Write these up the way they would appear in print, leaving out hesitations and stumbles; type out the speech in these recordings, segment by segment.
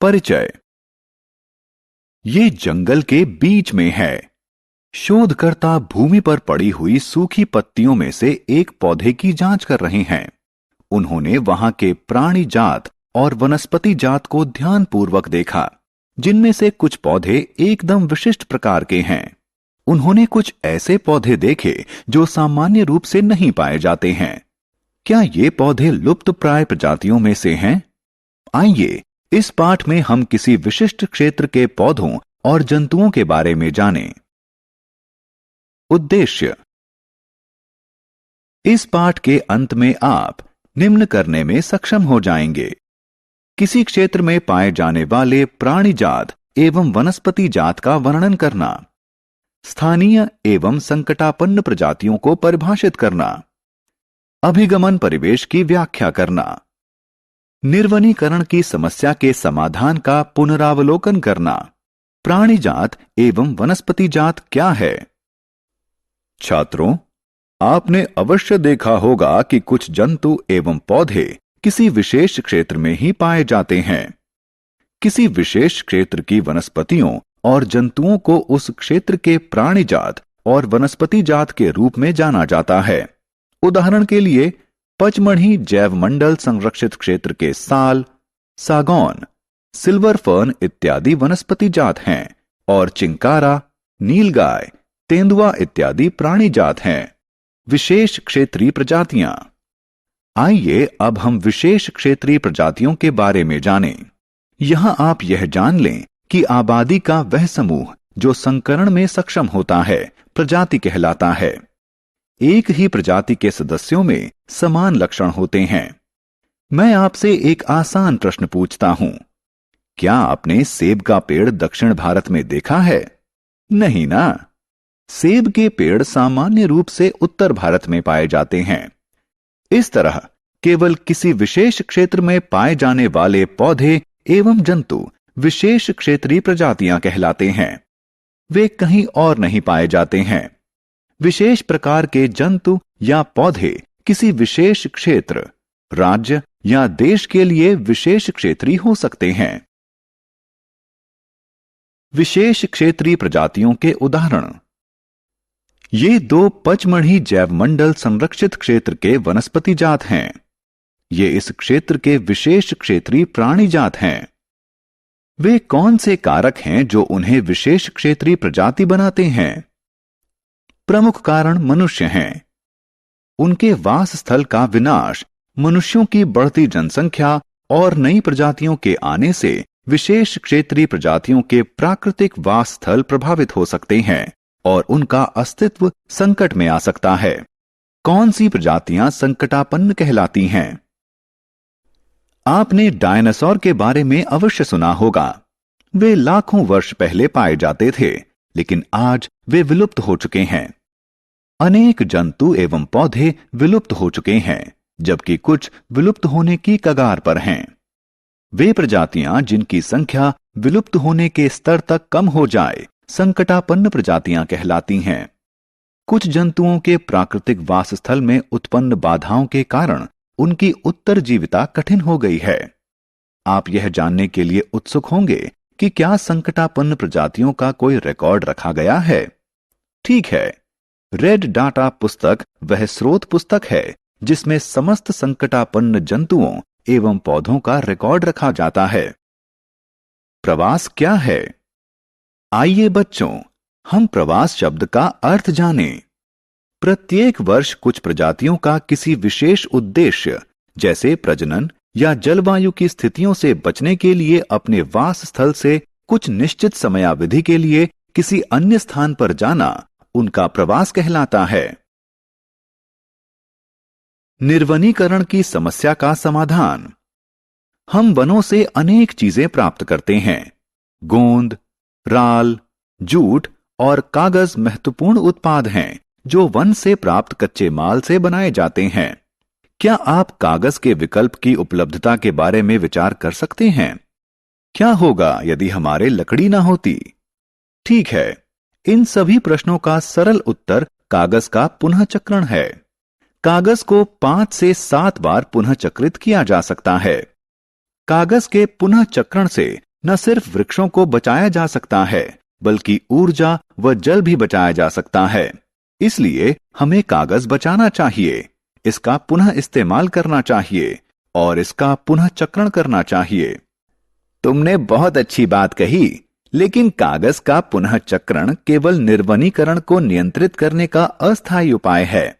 परिचय। ये जंगल के बीच में है। शोधकर्ता भूमि पर पड़ी हुई सूखी पत्तियों में से एक पौधे की जांच कर रहे हैं। उन्होंने वहां के प्राणी जात और वनस्पति जात को ध्यानपूर्वक देखा, जिनमें से कुछ पौधे एकदम विशिष्ट प्रकार के हैं। उन्होंने कुछ ऐसे पौधे देखे जो सामान्य रूप से नहीं पाए जाते हैं। क्या ये पौधे लुप्तप्राय प्रजातियों में से हैं? आइए इस पाठ में हम किसी विशिष्ट क्षेत्र के पौधों और जंतुओं के बारे में जानें। उद्देश्य। इस पाठ के अंत में आप निम्न करने में सक्षम हो जाएंगे: किसी क्षेत्र में पाए जाने वाले प्राणी जात एवं वनस्पति जात का वर्णन करना, स्थानीय एवं संकटापन्न प्रजातियों को परिभाषित करना, अभिगमन परिवेश की व्याख्या करना, निर्वनीकरण की समस्या के समाधान का पुनरावलोकन करना, प्राणी जात एवं वनस्पति जात क्या है। छात्रों, आपने अवश्य देखा होगा कि कुछ जंतु एवं पौधे किसी विशेष क्षेत्र में ही पाए जाते हैं। किसी विशेष क्षेत्र की वनस्पतियों और जंतुओं को उस क्षेत्र के प्राणी जात और वनस्पति जात के रूप में जाना जाता है। उदाहरण के लिए पचमढ़ी जैव मंडल संरक्षित क्षेत्र के साल, सागौन, सिल्वर फर्न इत्यादि वनस्पति जात हैं और चिंकारा, नीलगाय, तेंदुआ इत्यादि प्राणी जात हैं। विशेष क्षेत्रीय प्रजातियां। आइए अब हम विशेष क्षेत्रीय प्रजातियों के बारे में जानें। यहां आप यह जान लें कि आबादी का वह समूह जो संकरण में सक्षम होता है प्रजाति कहलाता है। एक ही प्रजाति के सदस्यों में समान लक्षण होते हैं। मैं आपसे एक आसान प्रश्न पूछता हूं, क्या आपने सेब का पेड़ दक्षिण भारत में देखा है? नहीं ना। सेब के पेड़ सामान्य रूप से उत्तर भारत में पाए जाते हैं। इस तरह केवल किसी विशेष क्षेत्र में पाए जाने वाले पौधे एवं जंतु विशेष क्षेत्रीय प्रजातियां कहलाते हैं। वे कहीं और नहीं पाए जाते हैं। विशेष प्रकार के जंतु या पौधे किसी विशेष क्षेत्र, राज्य या देश के लिए विशेष क्षेत्रीय हो सकते हैं। विशेष क्षेत्रीय प्रजातियों के उदाहरण। ये दो पचमढ़ी जैव मंडल संरक्षित क्षेत्र के वनस्पति जात हैं। ये इस क्षेत्र के विशेष क्षेत्रीय प्राणी जात हैं। वे कौन से कारक हैं जो उन्हें विशेष क्षेत्रीय प्रजाति बनाते हैं? प्रमुख कारण मनुष्य हैं। उनके वास स्थल का विनाश, मनुष्यों की बढ़ती जनसंख्या और नई प्रजातियों के आने से विशेष क्षेत्रीय प्रजातियों के प्राकृतिक वास स्थल प्रभावित हो सकते हैं और उनका अस्तित्व संकट में आ सकता है। कौन सी प्रजातियां संकटापन्न कहलाती हैं? आपने डायनासोर के बारे में अवश्य सुना होगा। वे लाखों वर्ष पहले पाए जाते थे, लेकिन आज वे विलुप्त हो चुके हैं। अनेक जंतु एवं पौधे विलुप्त हो चुके हैं, जबकि कुछ विलुप्त होने की कगार पर हैं। वे प्रजातियां जिनकी संख्या विलुप्त होने के स्तर तक कम हो जाए संकटापन्न प्रजातियां कहलाती हैं। कुछ जंतुओं के प्राकृतिक वासस्थल में उत्पन्न बाधाओं के कारण उनकी उत्तरजीविता कठिन हो गई है। आप यह जानने के लिए उत्सुक होंगे कि क्या संकटापन्न प्रजातियों का कोई रिकॉर्ड रखा गया है? ठीक है, रेड डाटा पुस्तक वह स्रोत पुस्तक है जिसमें समस्त संकटापन्न जंतुओं एवं पौधों का रिकॉर्ड रखा जाता है। प्रवास क्या है? आइए बच्चों, हम प्रवास शब्द का अर्थ जानें। प्रत्येक वर्ष कुछ प्रजातियों का किसी विशेष उद्देश्य, जैसे प्रजनन या जलवायु की स्थितियों से बचने के लिए अपने वास स्थल से कुछ निश्चित समयावधि के लिए किसी अन्य स्थान पर जाना, उनका प्रवास कहलाता है। निर्वनीकरण की समस्या का समाधान। हम वनों से अनेक चीजें प्राप्त करते हैं। गोंद, राल, जूट और कागज महत्वपूर्ण उत्पाद हैं जो वन से प्राप्त कच्चे माल से बनाए जाते हैं। क्या आप कागज के विकल्प की उपलब्धता के बारे में विचार कर सकते हैं? क्या होगा यदि हमारे लकड़ी ना होती? ठीक है, इन सभी प्रश्नों का सरल उत्तर कागज का पुनः चक्रण है। कागज को 5 से 7 बार पुनः चक्रित किया जा सकता है। कागज के पुनः चक्रण से न सिर्फ वृक्षों को बचाया जा सकता है, बल्कि ऊर्जा व जल भी बचाया जा सकता है। इसलिए हमें कागज बचाना चाहिए, इसका पुनः इस्तेमाल करना चाहिए और इसका पुनः चक्रण करना चाहिए। तुमने बहुत अच्छी बात कही, लेकिन कागज का पुनः चक्रण केवल निर्वनीकरण को नियंत्रित करने का अस्थायी उपाय है।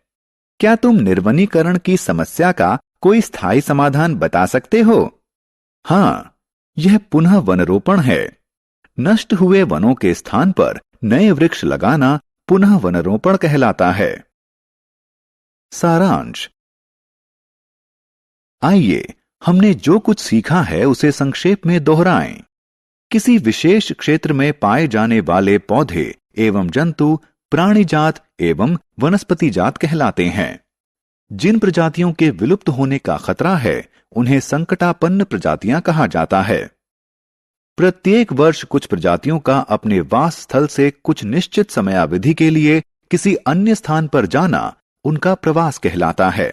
क्या तुम निर्वनीकरण की समस्या का कोई स्थायी समाधान बता सकते हो? हाँ, यह पुनः वनरोपण है। नष्ट हुए वनों के स्थान पर नए वृक्ष लगाना पुनः वनरोपण कहलाता है। सारांश। आइए हमने जो कुछ सीखा है उसे संक्षेप में दोहराएं। किसी विशेष क्षेत्र में पाए जाने वाले पौधे एवं जंतु प्राणी जात एवं वनस्पति जात कहलाते हैं। जिन प्रजातियों के विलुप्त होने का खतरा है उन्हें संकटापन्न प्रजातियां कहा जाता है। प्रत्येक वर्ष कुछ प्रजातियों का अपने वास स्थल से कुछ निश्चित समयावधि के लिए किसी अन्य स्थान पर जाना उनका प्रवास कहलाता है।